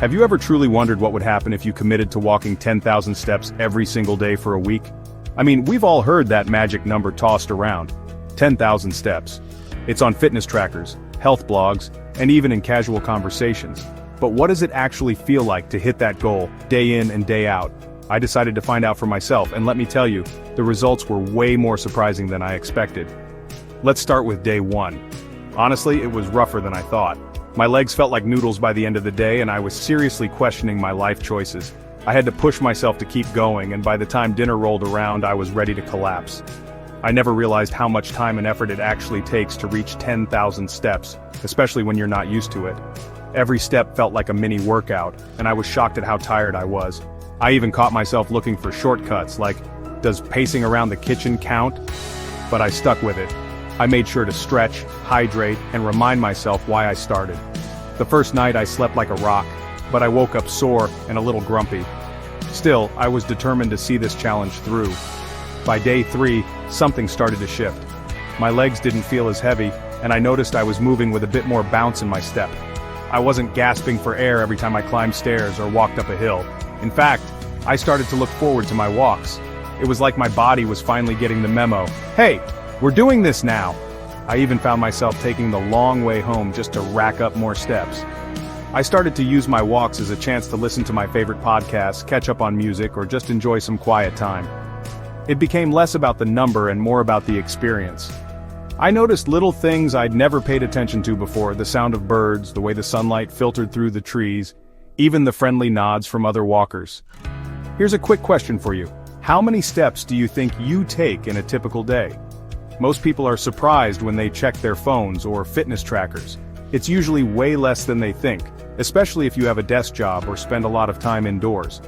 Have you ever truly wondered what would happen if you committed to walking 10,000 steps every single day for a week? I mean, we've all heard that magic number tossed around. 10,000 steps. It's on fitness trackers, health blogs, and even in casual conversations. But what does it actually feel like to hit that goal, day in and day out? I decided to find out for myself, and let me tell you, the results were way more surprising than I expected. Let's start with day 1. Honestly, it was rougher than I thought. My legs felt like noodles by the end of the day, and I was seriously questioning my life choices. I had to push myself to keep going, and by the time dinner rolled around, I was ready to collapse. I never realized how much time and effort it actually takes to reach 10,000 steps, especially when you're not used to it. Every step felt like a mini workout, and I was shocked at how tired I was. I even caught myself looking for shortcuts, like, does pacing around the kitchen count? But I stuck with it. I made sure to stretch, hydrate, and remind myself why I started. The first night I slept like a rock, but I woke up sore and a little grumpy. Still, I was determined to see this challenge through. By day 3, something started to shift. My legs didn't feel as heavy, and I noticed I was moving with a bit more bounce in my step. I wasn't gasping for air every time I climbed stairs or walked up a hill. In fact, I started to look forward to my walks. It was like my body was finally getting the memo. Hey, we're doing this now! I even found myself taking the long way home just to rack up more steps. I started to use my walks as a chance to listen to my favorite podcasts, catch up on music, or just enjoy some quiet time. It became less about the number and more about the experience. I noticed little things I'd never paid attention to before: the sound of birds, the way the sunlight filtered through the trees, even the friendly nods from other walkers. Here's a quick question for you. How many steps do you think you take in a typical day? Most people are surprised when they check their phones or fitness trackers. It's usually way less than they think, especially if you have a desk job or spend a lot of time indoors.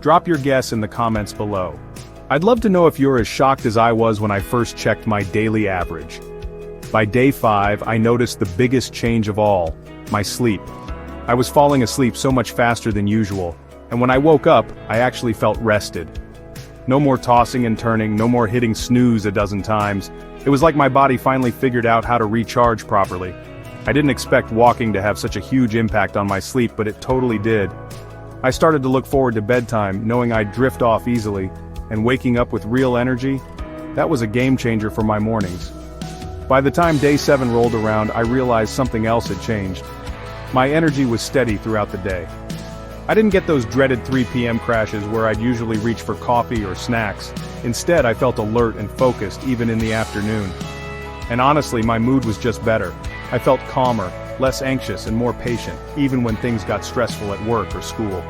Drop your guess in the comments below. I'd love to know if you're as shocked as I was when I first checked my daily average. By day 5, I noticed the biggest change of all: my sleep. I was falling asleep so much faster than usual, and when I woke up, I actually felt rested. No more tossing and turning, no more hitting snooze a dozen times. It was like my body finally figured out how to recharge properly. I didn't expect walking to have such a huge impact on my sleep, but it totally did. I started to look forward to bedtime, knowing I'd drift off easily, and waking up with real energy. That was a game changer for my mornings. By the time day 7 rolled around, I realized something else had changed. My energy was steady throughout the day. I didn't get those dreaded 3 p.m. crashes where I'd usually reach for coffee or snacks. Instead, I felt alert and focused even in the afternoon. And honestly, my mood was just better. I felt calmer, less anxious, and more patient, even when things got stressful at work or school.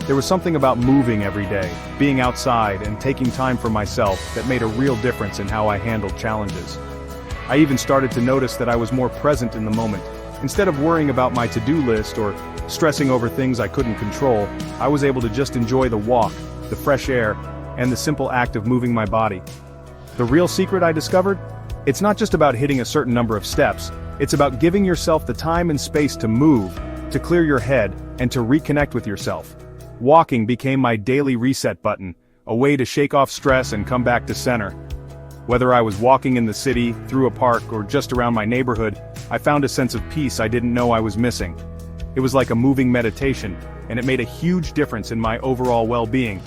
There was something about moving every day, being outside, and taking time for myself that made a real difference in how I handled challenges. I even started to notice that I was more present in the moment. Instead of worrying about my to-do list or stressing over things I couldn't control, I was able to just enjoy the walk, the fresh air, and the simple act of moving my body. The real secret I discovered? It's not just about hitting a certain number of steps, it's about giving yourself the time and space to move, to clear your head, and to reconnect with yourself. Walking became my daily reset button, a way to shake off stress and come back to center. Whether I was walking in the city, through a park, or just around my neighborhood, I found a sense of peace I didn't know I was missing. It was like a moving meditation, and it made a huge difference in my overall well-being.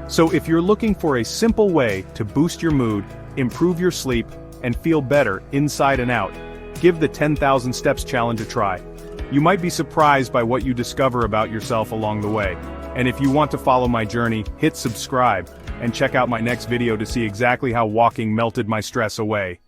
So if you're looking for a simple way to boost your mood, improve your sleep, and feel better inside and out, give the 10,000 Steps Challenge a try. You might be surprised by what you discover about yourself along the way. And if you want to follow my journey, hit subscribe, and check out my next video to see exactly how walking melted my stress away.